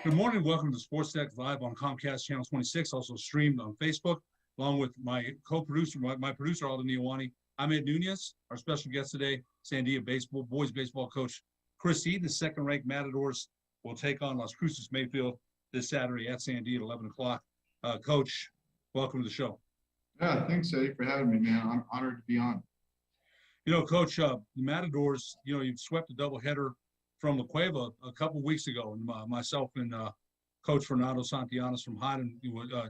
Good morning. Welcome to Sports Deck Live on Comcast Channel 26, also streamed on Facebook, along with my co-producer, my producer, Alden Niawani. I'm Ed Nunez. Our special guest today, Sandia boys baseball coach Chris Eaton. The second-ranked Matadors will take on Las Cruces Mayfield this Saturday at Sandia at 11 o'clock. Coach, welcome to the show. Yeah, thanks, Eddie, for having me, man. I'm honored to be on. You know, Coach, the Matadors, you've swept a doubleheader from La Cueva a couple weeks ago, and myself and Coach Fernando Santianes from Hyden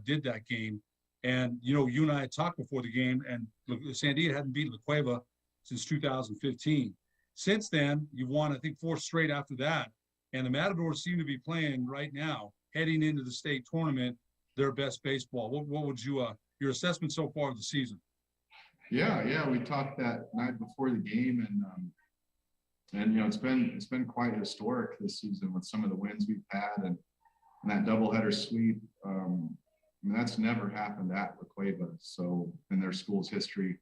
did that game. And, you and I had talked before the game, and Sandia hadn't beaten La Cueva since 2015. Since then, you've won, I think, 4 straight after that. And the Matadors seem to be playing right now, heading into the state tournament, their best baseball. What would your assessment so far of the season? Yeah, we talked that night before the game, and it's been quite historic this season with some of the wins we've had and that doubleheader sweep. That's never happened at La Cueva, so in their school's history.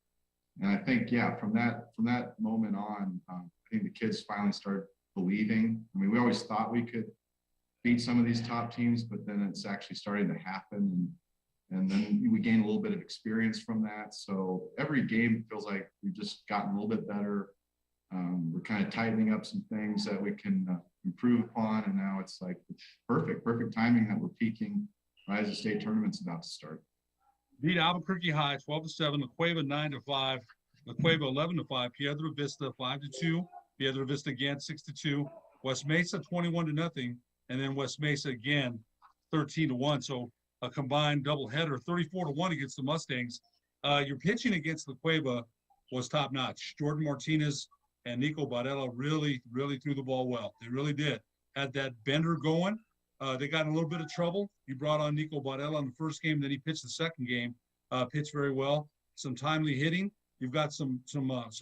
And I think, from that moment on, I think the kids finally started believing. I mean, we always thought we could beat some of these top teams, but then it's actually starting to happen, and then we gain a little bit of experience from that. So every game feels like we've just gotten a little bit better. We're kind of tightening up some things that we can improve upon, and now it's like perfect timing that we're peaking right as the state tournament's about to start. Beat Albuquerque High 12-7, La Cueva 9-5, La Cueva 11-5, Piedra Vista 5-2, Piedra Vista again 6-2, West Mesa 21-0, and then West Mesa again 13-1. So a combined doubleheader, 34-1 against the Mustangs. Your pitching against La Cueva was top notch. Jordan Martinez and Nico Barella really threw the ball well. They really did. Had that bender going. They got in a little bit of trouble. You brought on Nico Barella in the first game, then he pitched the second game. Pitched very well. Some timely hitting. You've got some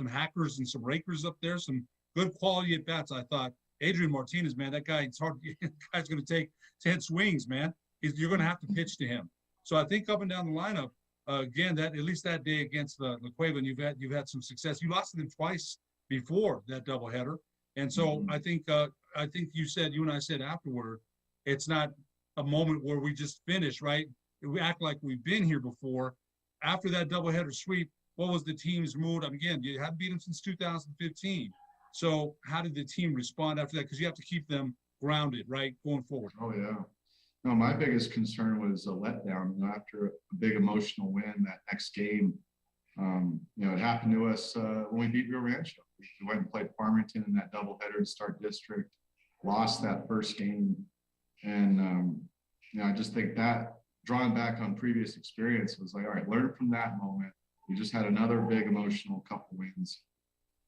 hackers and some rakers up there. Some good quality at bats. I thought Adrian Martinez, man, that guy. It's hard. That guy's going to take 10 swings, man. You're going to have to pitch to him. So I think up and down the lineup, again, that at least that day against La Cueva, and you've had some success. You lost to them twice before that doubleheader, and so I think you and I said afterward, it's not a moment where we just finish, right? We act like we've been here before. After that doubleheader sweep, what was the team's mood? Again, you haven't beat them since 2015. So how did the team respond after that? Because you have to keep them grounded, right, going forward. Oh, yeah. No, my biggest concern was a letdown. After a big emotional win that next game, it happened to us when we beat Rio Rancho. We went and played Farmington in that doubleheader to start district, lost that first game. And, I just think that drawing back on previous experience was like, all right, learn from that moment. We just had another big emotional couple wins.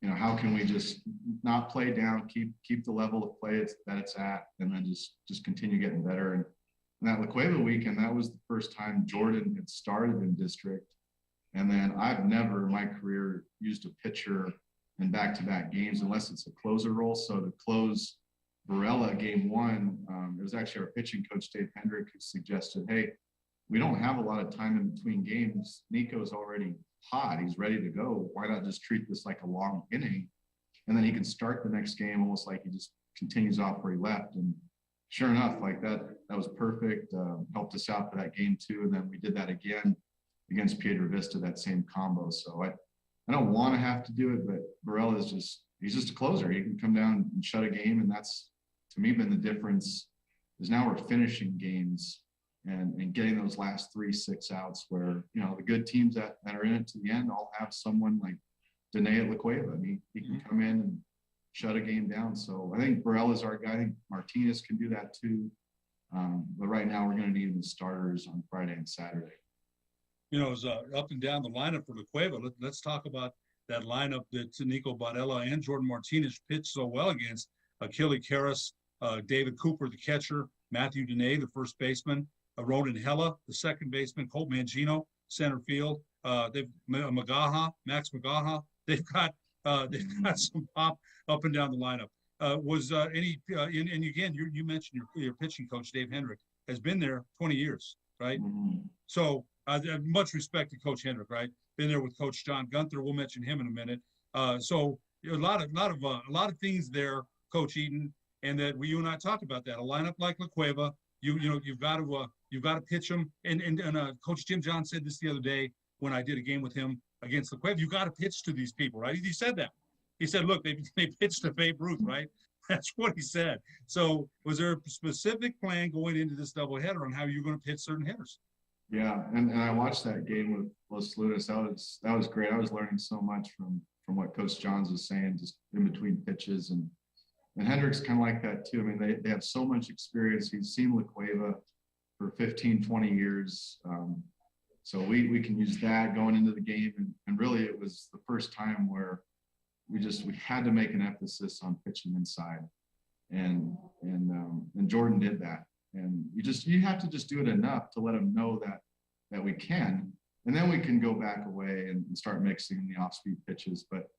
How can we just not play down, keep the level of play that it's at, and then just continue getting better. And that La Cueva weekend, that was the first time Jordan had started in district. And then I've never in my career used a pitcher in back-to-back games unless it's a closer role. So to close Barella game 1, it was actually our pitching coach, Dave Hendrick, who suggested, hey, we don't have a lot of time in between games. Nico's already hot. He's ready to go. Why not just treat this like a long inning? And then he can start the next game almost like he just continues off where he left. And sure enough, like that was perfect. Helped us out for that game 2. And then we did that again against Piedra Vista, that same combo. So I don't want to have to do it, but Barella he's just a closer. He can come down and shut a game. And that's, to me, been the difference is now we're finishing games and getting those last 3-6 outs where, the good teams that are in it to the end all have someone like Dene at La Cueva. I mean, he can come in and shut a game down. So I think Barella's our guy. I think Martinez can do that too. But right now we're going to need the starters on Friday and Saturday. It's up and down the lineup for La Cueva. Let's talk about that lineup that Nico Barella and Jordan Martinez pitched so well against. Achille Karras, David Cooper, the catcher, Matthew Dene, the first baseman, Ronan Hella, the second baseman, Colt Mangino, center field. They've Max Magaha. They've got some pop up and down the lineup. And again, you mentioned your pitching coach, Dave Hendrick, has been there 20 years, right? Mm-hmm. So much respect to Coach Hendrick, right? Been there with Coach John Gunther. We'll mention him in a minute. So a lot of things there, Coach Eaton. and that you and I talked about that. A lineup like La Cueva, you've got to pitch them. And Coach Jim John said this the other day when I did a game with him against La Cueva. You got to pitch to these people, right? He said that. He said, look, they pitched to Babe Ruth, right? That's what he said. So was there a specific plan going into this doubleheader on how you're going to pitch certain hitters? Yeah, and I watched that game with Los Lunas. That was great. I was learning so much from what Coach Johns was saying, just in between pitches. And Hendrick's kind of like that too. I mean, they have so much experience. He's seen La Cueva for 15, 20 years. So we can use that going into the game. And really, it was the first time where we had to make an emphasis on pitching inside. And Jordan did that. And you have to just do it enough to let them know that we can. And then we can go back away and start mixing the off-speed pitches. But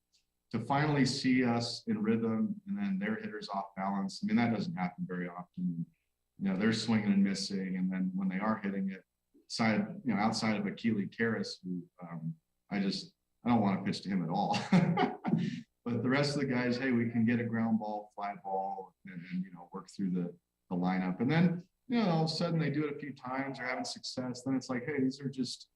to finally see us in rhythm and then their hitters off balance, I mean, that doesn't happen very often. You know, they're swinging and missing. And then when they are hitting it, outside of Akili Karras, who I don't want to pitch to him at all. But the rest of the guys, hey, we can get a ground ball, fly ball, and work through the lineup. And then, all of a sudden they do it a few times, they're having success. Then it's like, hey, they're just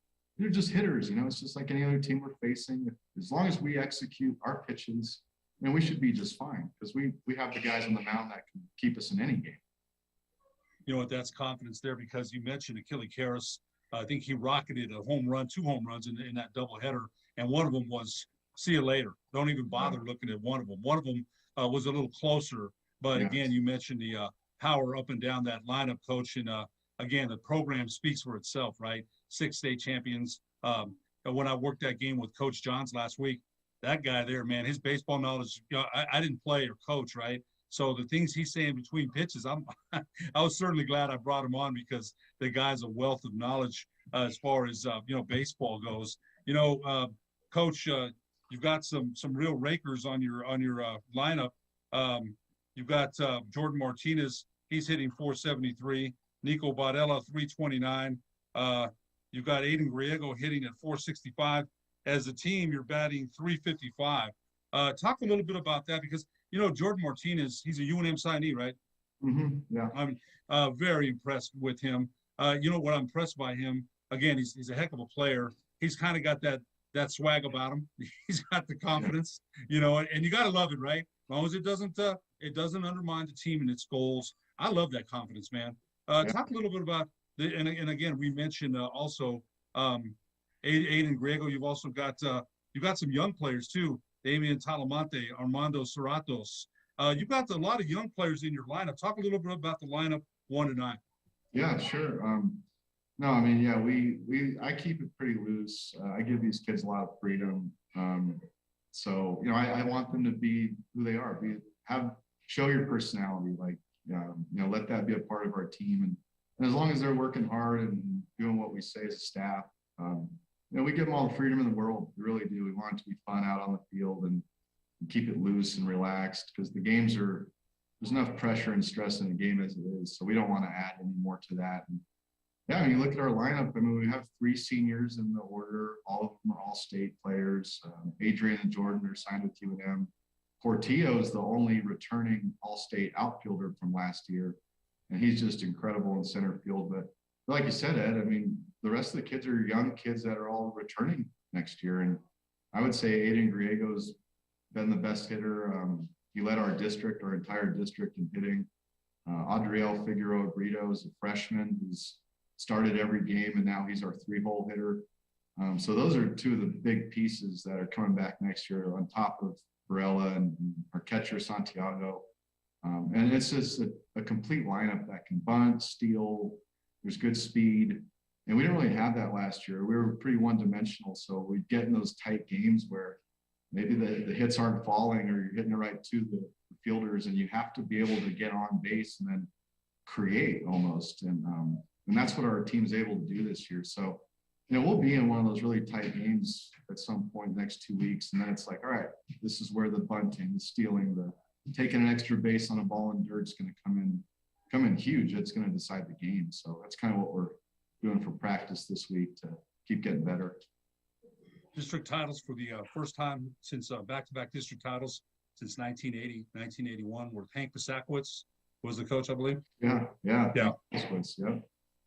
hitters. It's just like any other team we're facing. As long as we execute our pitches, we should be just fine, because we have the guys on the mound that can keep us in any game. You know what? That's confidence there, because you mentioned Akili Karras. I think he rocketed a home run, 2 home runs in that doubleheader, and one of them was see you later. Don't even bother looking at one of them. One of them was a little closer, but again, you mentioned the power up and down that lineup, Coach, and again, the program speaks for itself, right? 6 state champions. When I worked that game with Coach Johns last week, that guy there, man, his baseball knowledge. I didn't play or coach, right? So the things he's saying between pitches, I was certainly glad I brought him on, because the guy's a wealth of knowledge as far as baseball goes. Coach, you've got some real rakers on your lineup. You've got Jordan Martinez, he's hitting 473. Nico Badella, 329. You've got Aiden Griego hitting at 465. As a team, you're batting 355. Talk a little bit about that, because Jordan Martinez, he's a UNM signee, right? Mm-hmm. Yeah. I'm very impressed with him. What I'm impressed by him, again, he's a heck of a player. He's kind of got that swag about him. He's got the confidence, and you got to love it, right? As long as it doesn't undermine the team and its goals. I love that confidence, man. Talk a little bit about and again, we mentioned also Aiden Griego. You've also got some young players too. Damian Talamante, Armando Serratos. You've got a lot of young players in your lineup. Talk a little bit about the lineup 1 to 9. Yeah, sure. No, I mean, yeah, I keep it pretty loose. I give these kids a lot of freedom. So, I want them to be who they are. Show your personality, let that be a part of our team. And as long as they're working hard and doing what we say as a staff, we give them all the freedom in the world. We really do. We want it to be fun out on the field and keep it loose and relaxed, because the games there's enough pressure and stress in the game as it is. So we don't want to add any more to that. And yeah, when you look at our lineup, we have 3 seniors in the order. All of them are all-state players. Adrian and Jordan are signed with UNM. Portillo is the only returning all-state outfielder from last year, and he's just incredible in center field. But like you said, Ed, the rest of the kids are young kids that are all returning next year. And I would say Aiden Griego's been the best hitter. He led our entire district in hitting. Adriel Figueroa Brito is a freshman who's started every game, and now he's our 3-hole hitter. So those are 2 of the big pieces that are coming back next year, on top of Varela and our catcher Santiago. And it's just a complete lineup that can bunt, steal. There's good speed. And we didn't really have that last year. We were pretty one-dimensional. So we'd get in those tight games where maybe the hits aren't falling, or you're hitting it right to the fielders, and you have to be able to get on base and then create almost. And that's what our team's able to do this year. So, we'll be in one of those really tight games at some point next 2 weeks. And then it's like, all right, this is where the bunting, the stealing, the taking an extra base on a ball in dirt is going to come in huge. It's going to decide the game. So that's kind of what we're doing for practice this week to keep getting better. District titles for the first time since back-to-back district titles since 1980, 1981, where Hank Pisakowitz was the coach, I believe. Yeah. Yeah. Yeah.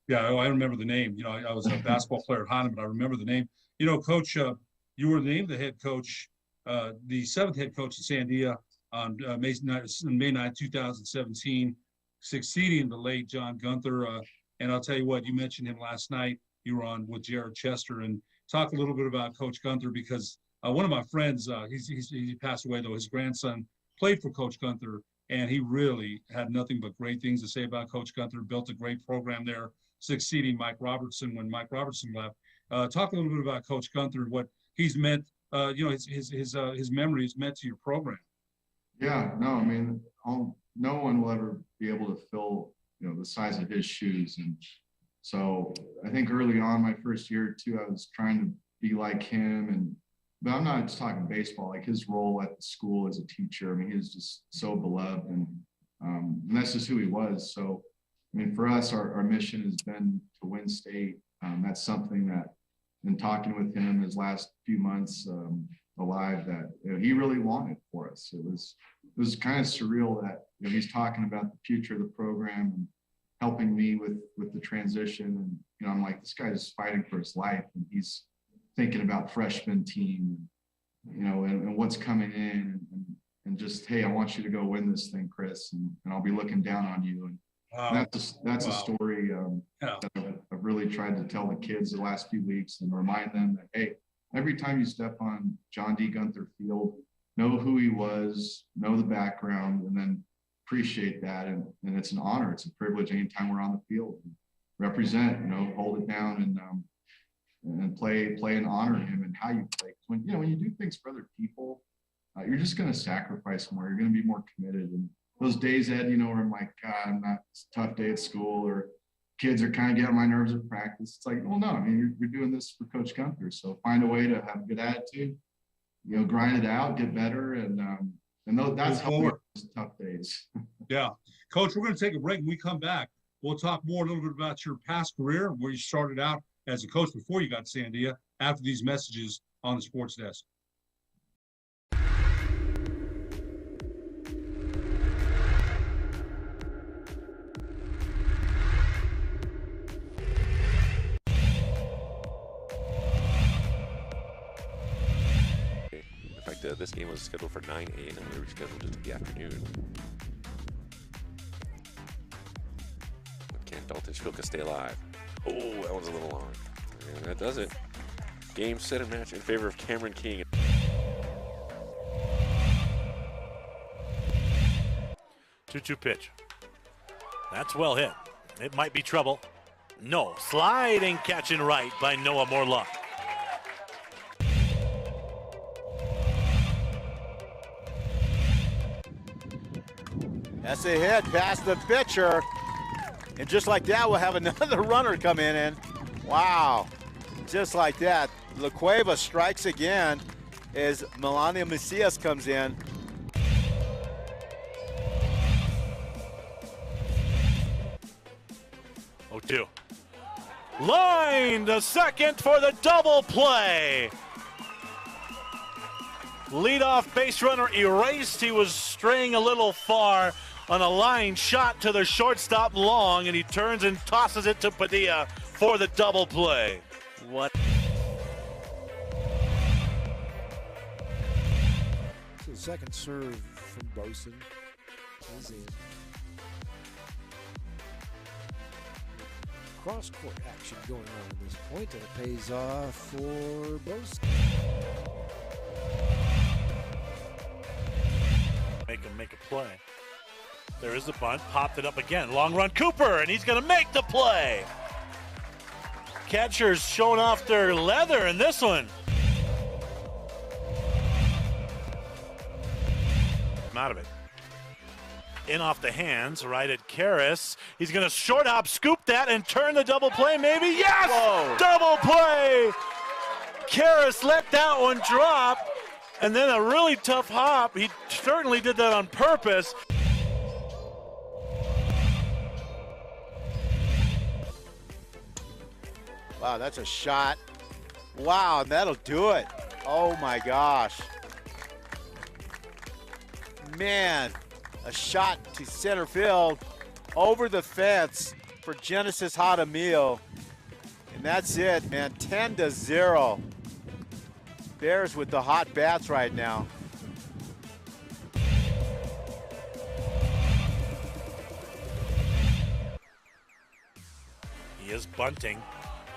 Yeah, I remember the name. You know, I was a basketball player at Heineman, but I remember the name. You know, Coach, you were named the head coach, the 7th head coach at Sandia on May 9, 2017, succeeding the late John Gunther. And I'll tell you what, you mentioned him last night. You were on with Jared Chester, and talk a little bit about Coach Gunther, because one of my friends, he passed away, though. His grandson played for Coach Gunther, and he really had nothing but great things to say about Coach Gunther, built a great program there, succeeding Mike Robertson when Mike Robertson left. Talk a little bit about Coach Gunther and what he's meant, his memories meant to your program. Yeah, no, I mean, no one will ever be able to fill, the size of his shoes. And so I think early on, my first year or two, I was trying to be like him. But I'm not just talking baseball, like his role at the school as a teacher. I mean, he was just so beloved, and that's just who he was. So, I mean, for us, our mission has been to win state. That's something that, in talking with him his last few months alive, that he really wanted for us. It was kind of surreal that he's talking about the future of the program and helping me with the transition. And I'm like, this guy's fighting for his life, and he's thinking about freshman team, and what's coming in, and just, hey, I want you to go win this thing, Chris, and I'll be looking down on you. And Wow. That's a story that I've really tried to tell the kids the last few weeks, and remind them that, hey, every time you step on John D. Gunther Field, know who he was, know the background, and then appreciate that. And it's an honor, it's a privilege anytime we're on the field. Represent, hold it down, and play and honor him and how you play. When you do things for other people, you're just going to sacrifice more. You're going to be more committed. And those days, Ed, where I'm like, God, it's a tough day at school, or kids are kind of getting on my nerves at practice. It's like, well, no, I mean, you're doing this for Coach Gunther. So find a way to have a good attitude, grind it out, get better. And that's how we those tough days. Yeah. Coach, we're going to take a break. When we come back, we'll talk more a little bit about your past career, where you started out as a coach before you got to Sandia, after these messages on the Sports Desk. In fact, this game was scheduled for 9 a.m. and we rescheduled it to the afternoon. Can Dalton Shpilka stay alive? Oh, that one's a little long. And that does it. Game, set, and match in favor of Cameron King. Two-2 pitch. That's well hit. It might be trouble. No. Sliding catch and right by Noah Morlock. That's a hit past the pitcher. And just like that, we'll have another runner come in. And wow, just like that. La Cueva strikes again as Melania Macias comes in. Oh, 2. Line to second for the double play. Leadoff base runner erased. He was straying a little far on a line shot to the shortstop long, and he turns and tosses it to Padilla for the double play. What? So the second serve from Boson is in. Cross-court action going on at this point, and it pays off for Boson. Make him make a play. There is the bunt, popped it up again. Long run, Cooper, and he's going to make the play. Catchers showing off their leather in this one. I'm out of it. In off the hands, right at Karras. He's going to short hop, scoop that, and turn the double play, maybe. Yes! Whoa. Double play! Karras let that one drop, and then a really tough hop. He certainly did that on purpose. Wow, that's a shot. Wow, that'll do it. Oh my gosh. man, a shot to center field over the fence for Genesis Jaramillo. And that's it, man, 10-0. Bears with the hot bats right now. He is bunting.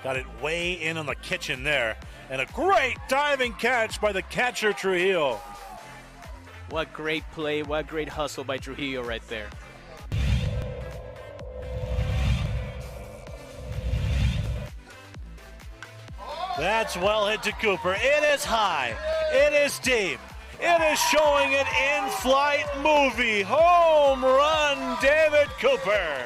Got it way in on the kitchen there. And a great diving catch by the catcher, Trujillo. What great play, what great hustle by Trujillo right there. That's well hit to Cooper. It is high. It is deep. It is showing an in-flight movie. Home run, David Cooper.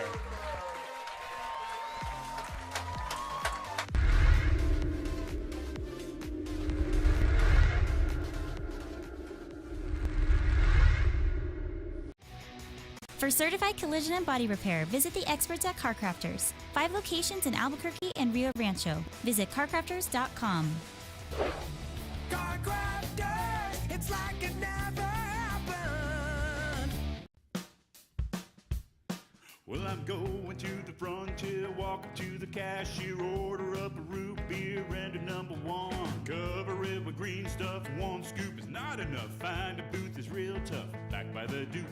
For certified collision and body repair, visit the experts at Car Crafters. 5 locations in Albuquerque and Rio Rancho. Visit carcrafters.com. Car Crafters, it's like it never happened. Well, I'm going to the frontier, walk up to the cashier, order up a root beer and a number 1. Cover it with green stuff, 1 scoop is not enough. Find a booth is real tough, back by the Duke.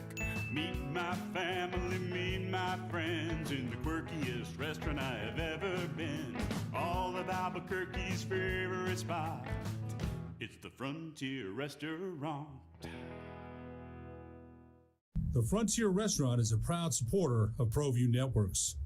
Meet my family, meet my friends in the quirkiest restaurant I have ever been. All of Albuquerque's favorite spot, it's the Frontier Restaurant. The Frontier Restaurant is a proud supporter of ProView Networks.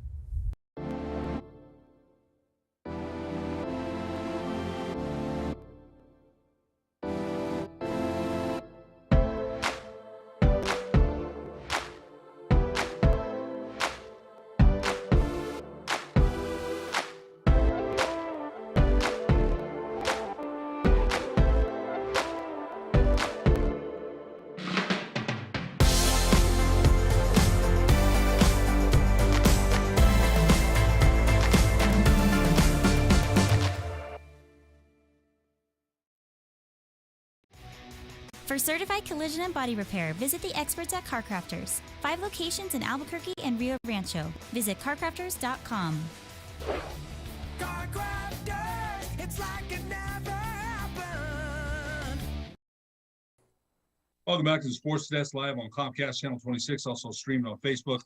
For certified collision and body repair, visit the experts at Car Crafters. 5 locations in Albuquerque and Rio Rancho. Visit carcrafters.com. Car Crafters, it's like it never happened. Welcome back to the Sports Desk live on Comcast Channel 26, also streaming on Facebook.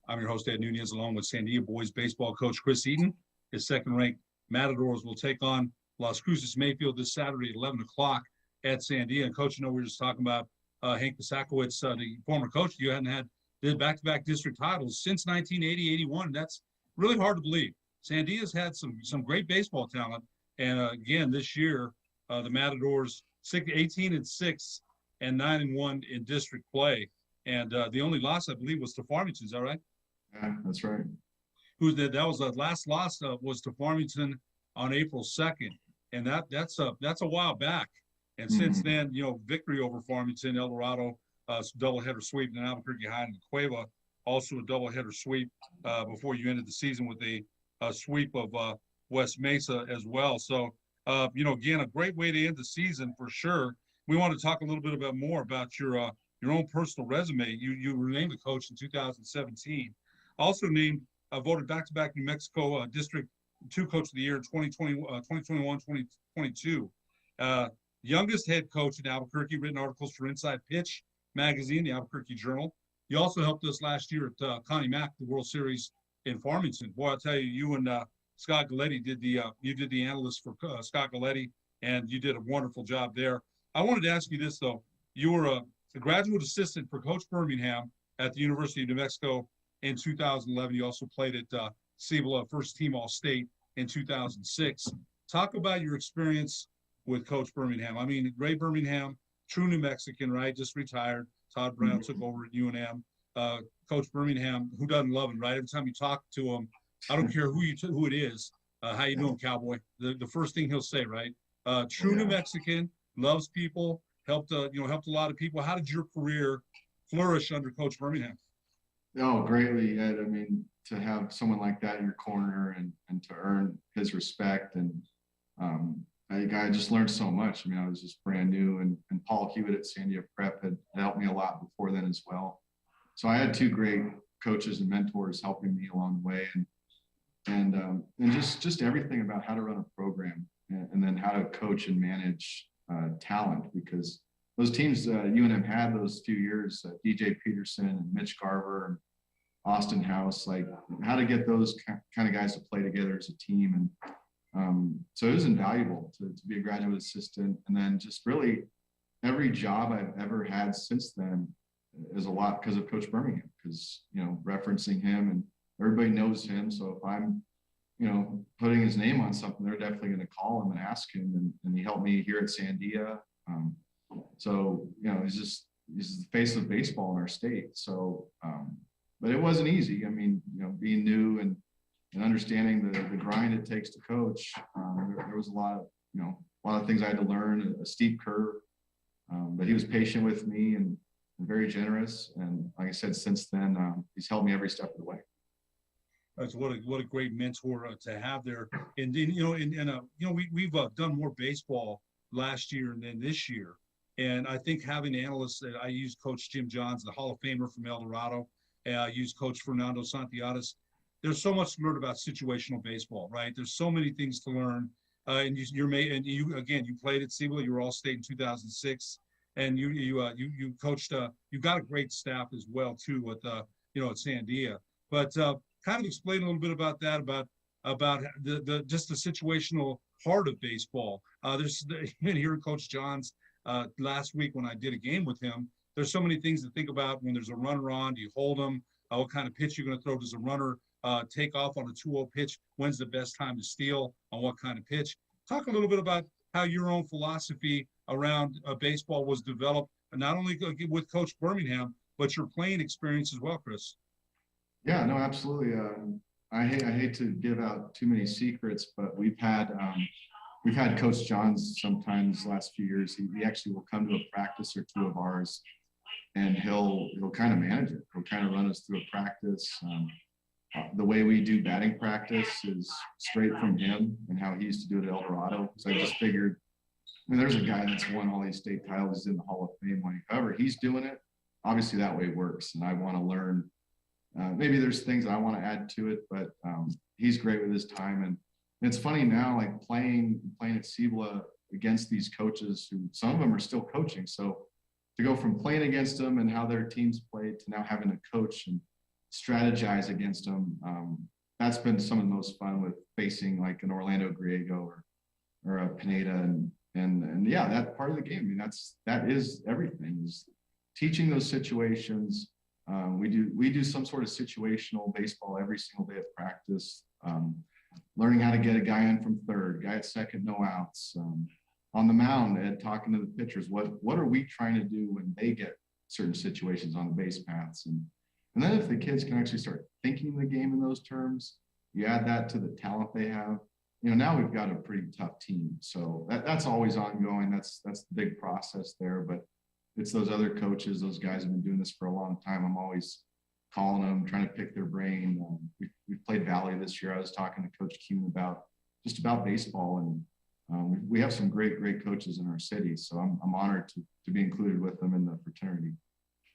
I'm your host, Ed Nunez, along with Sandia boys baseball coach Chris Eaton. His second-ranked Matadors will take on Las Cruces Mayfield this Saturday at 11 o'clock at Sandia. And Coach, we were just talking about Hank Pisakowicz, the former coach. You hadn't did back-to-back district titles since 1980-81. That's really hard to believe. Sandia's had some great baseball talent. And again, this year, the Matadors 18-6 and 9-1 in district play. And the only loss, I believe, was to Farmington. Is that right? Yeah, that's right. That was the last loss was to Farmington on April 2nd. And that's a while back. And since then, victory over Farmington, El Dorado, doubleheader sweep, and Albuquerque High and Cueva, also a doubleheader sweep before you ended the season with a sweep of West Mesa as well. So, again, a great way to end the season for sure. We want to talk a little bit more about your own personal resume. You were named a coach in 2017. Also named, voted back-to-back New Mexico District 2 Coach of the Year in 2021, 2022. Youngest head coach in Albuquerque, written articles for Inside Pitch magazine, the Albuquerque Journal. You also helped us last year at Connie Mack, the World Series in Farmington. Boy, I'll tell you, you and Scott Galletti did the analyst for Scott Galletti, and you did a wonderful job there. I wanted to ask you this, though. You were a graduate assistant for Coach Birmingham at the University of New Mexico in 2011. You also played at Cibola, first team All-State in 2006. Talk about your experience with Coach Birmingham. I mean, Ray Birmingham, true New Mexican, right? Just retired. Todd Brown took over at UNM. Coach Birmingham, who doesn't love him, right? Every time you talk to him, I don't care who it is. How you doing, cowboy? The first thing he'll say, right? True New Mexican, loves people, helped a lot of people. How did your career flourish under Coach Birmingham? Oh, greatly, Ed. I mean, to have someone like that in your corner and to earn his respect and I just learned so much. I mean, I was just brand new, and Paul Hewitt at Sandia Prep had helped me a lot before then as well. So I had two great coaches and mentors helping me along the way, and just everything about how to run a program, and then how to coach and manage talent, because those teams UNM had those few years, DJ Peterson and Mitch Garver and Austin House, like how to get those kind of guys to play together as a team. And so it was invaluable to be a graduate assistant. And then just really every job I've ever had since then is a lot because of Coach Birmingham, because, you know, referencing him, and everybody knows him. So if I'm, you know, putting his name on something, they're definitely going to call him and ask him. And he helped me here at Sandia. So, you know, he's the face of baseball in our state. So, but it wasn't easy. I mean, you know, being new and understanding the grind it takes to coach, there was a lot of things I had to learn, a steep curve. But he was patient with me and very generous. And like I said, since then, he's helped me every step of the way. That's what a great mentor to have there. And you know, we've done more baseball last year and then this year. And I think having analysts, I use Coach Jim Johns, the Hall of Famer from El Dorado. I use Coach Fernando Santiadas. There's so much to learn about situational baseball, right? There's so many things to learn. And you played at Cibola. You were All-State in 2006, and you coached. You got a great staff as well too with at Sandia. But kind of explain a little bit about that, about the just the situational heart of baseball. There's even hearing Coach Johns last week when I did a game with him. There's so many things to think about when there's a runner on. Do you hold them? What kind of pitch you're going to throw? Does a runner take off on a 2-0 pitch? When's the best time to steal? On what kind of pitch? Talk a little bit about how your own philosophy around baseball was developed, not only with Coach Birmingham, but your playing experience as well, Chris. Yeah, no, absolutely. I hate to give out too many secrets, but we've had Coach Johns sometimes last few years. He actually will come to a practice or two of ours, and he'll kind of manage it. He'll kind of run us through a practice. The way we do batting practice is straight from him and how he used to do it at El Dorado. So I just figured, I mean, there's a guy that's won all these state titles in the Hall of Fame. However he's doing it, obviously that way works. And I want to learn. Maybe there's things I want to add to it, but he's great with his time. And it's funny now, like playing at Cibola against these coaches who some of them are still coaching. So to go from playing against them and how their teams played to now having to coach and strategize against them, that's been some of the most fun, with facing like an Orlando Griego or a Pineda and yeah, that part of the game. I mean, that is everything, is teaching those situations. We do some sort of situational baseball every single day at practice. Learning how to get a guy in from third, guy at second, no outs. On the mound, and talking to the pitchers, what are we trying to do when they get certain situations on the base paths? And then if the kids can actually start thinking the game in those terms, you add that to the talent they have. You know, now we've got a pretty tough team. So that's always ongoing. That's the big process there. But it's those other coaches, those guys have been doing this for a long time. I'm always calling them, trying to pick their brain. We played Valley this year. I was talking to Coach Kuhn about baseball, and we have some great coaches in our city. So I'm honored to be included with them in the fraternity.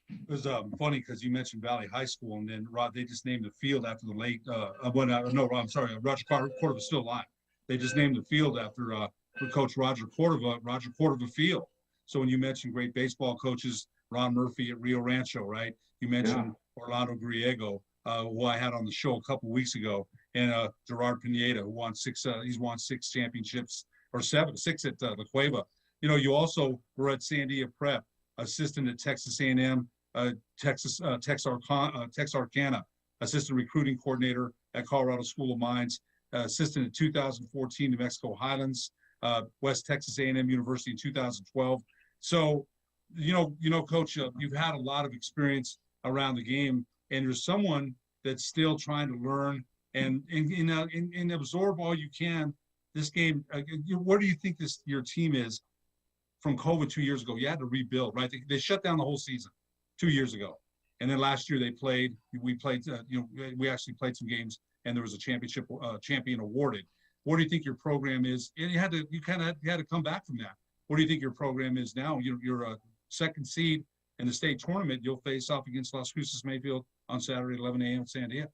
It was funny because you mentioned Valley High School, and then Rod, they just named the field after the late. Roger Cordova's still alive. They just named the field after Coach Roger Cordova Field. So when you mentioned great baseball coaches, Ron Murphy at Rio Rancho, right? You mentioned Orlando Griego, who I had on the show a couple weeks ago, and Gerard Pineda, who won six. He's won 6 championships, or 6 at La Cueva. You know, you also were at Sandia Prep, assistant at Texas A&M, Texarkana, assistant recruiting coordinator at Colorado School of Mines, assistant at 2014 New Mexico Highlands, West Texas A&M University in 2012. So, you know, Coach, you've had a lot of experience around the game, and you're someone that's still trying to learn and absorb all you can. This game, where do you think your team is from COVID 2 years ago? You had to rebuild, right? They shut down the whole season 2 years ago, and then last year we actually played some games, and there was a champion awarded. What do you think your program is? And you had to come back from that. What do you think your program is now? You're a second seed in the state tournament. You'll face off against Las Cruces Mayfield on Saturday at 11 a.m. at Sandia.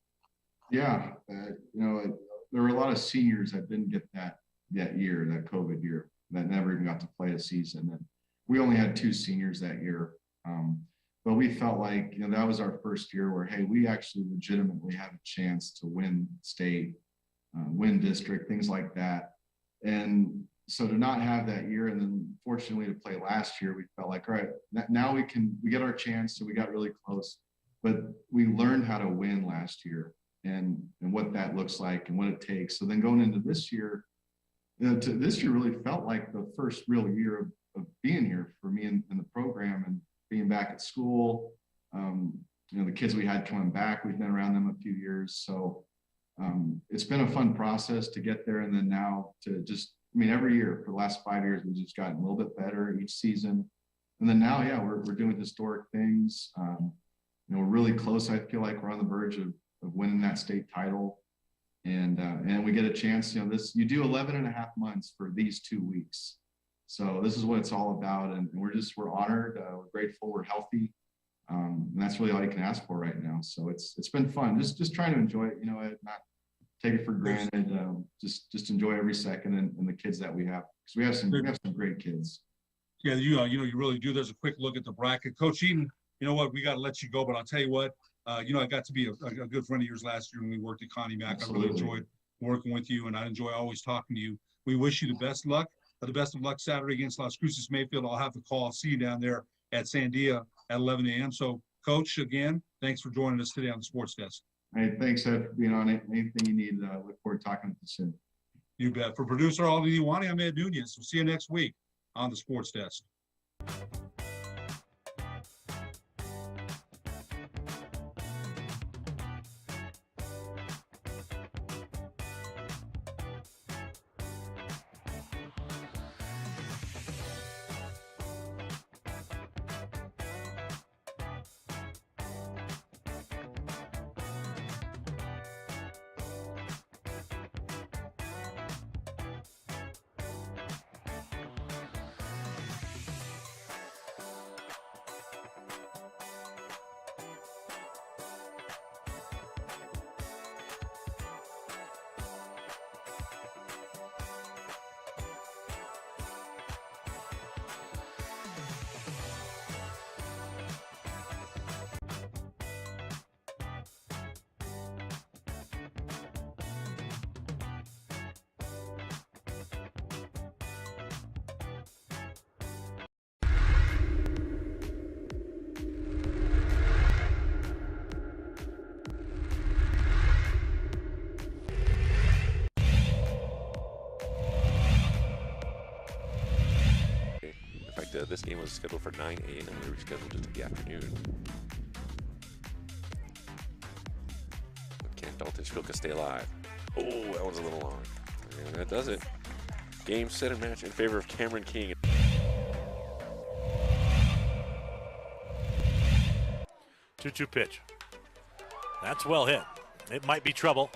Yeah, there were a lot of seniors that didn't get that year, that COVID year, that never even got to play a season. And we only had 2 seniors that year. But we felt like, that was our first year where, hey, we actually legitimately have a chance to win state, win district, things like that. And so to not have that year, and then fortunately to play last year, we felt like, all right, now we get our chance. So we got really close, but we learned how to win last year and what that looks like and what it takes. So then going into this year, this year really felt like the first real year of being here for me in the program and being back at school. The kids we had coming back, we've been around them a few years. So it's been a fun process to get there. And then now to just, every year for the last 5 years, we've just gotten a little bit better each season. And then now, yeah, we're doing historic things. We're really close. I feel like we're on the verge of winning that state title. And we get a chance, you do 11 and a half months for these 2 weeks. So this is what it's all about. And we're honored, we're grateful, we're healthy. And that's really all you can ask for right now. So it's been fun, just trying to enjoy it, not take it for granted, just enjoy every second and the kids that we have, because we have some great kids. Yeah, you really do. There's a quick look at the bracket. Coach Eaton, you know what, we got to let you go, but I'll tell you what, I got to be a good friend of yours last year when we worked at Connie Mack. Absolutely. I really enjoyed working with you, and I enjoy always talking to you. We wish you the best luck. The best of luck Saturday against Las Cruces Mayfield. I'll have the call. I'll see you down there at Sandia at 11 a.m. So, Coach, again, thanks for joining us today on the Sports Desk. Hey, thanks, Ed, for being on it. Anything you need, look forward to talking to you soon. You bet. For producer Aldi Iwani, I'm Ed Nunez. We'll see you next week on the Sports Desk. This game was scheduled for 9 a.m. and we rescheduled just to the afternoon. Can Dalton Shpilka stay alive? Oh, that one's a little long. And that does it. Game, set, and match in favor of Cameron King. Two-2 pitch. That's well hit. It might be trouble.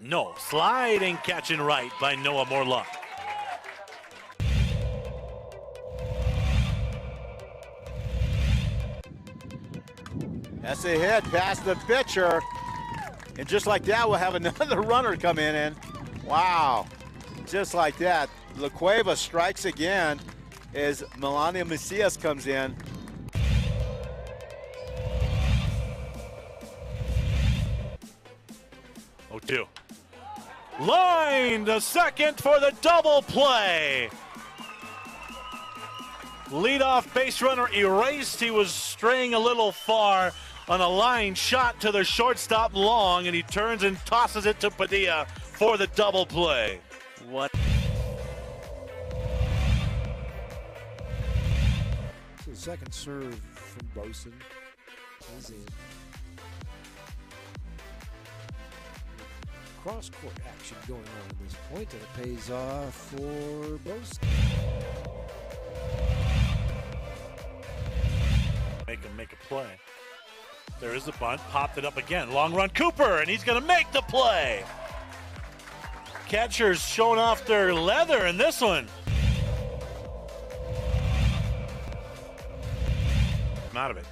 No. Sliding catch and right by Noah Morlock. That's a hit past the pitcher. And just like that, we'll have another runner come in. And wow, just like that. La Cueva strikes again as Melania Macias comes in. Oh, 2. Line to second for the double play. Leadoff base runner erased. He was straying a little far on a line shot to the shortstop long, and he turns and tosses it to Padilla for the double play. What? So the second serve from Boson is in. Cross-court action going on at this point, and it pays off for Boson. Make a play. There is the bunt, popped it up again. Long run, Cooper, and he's going to make the play. catchers showing off their leather in this one. I'm out of it.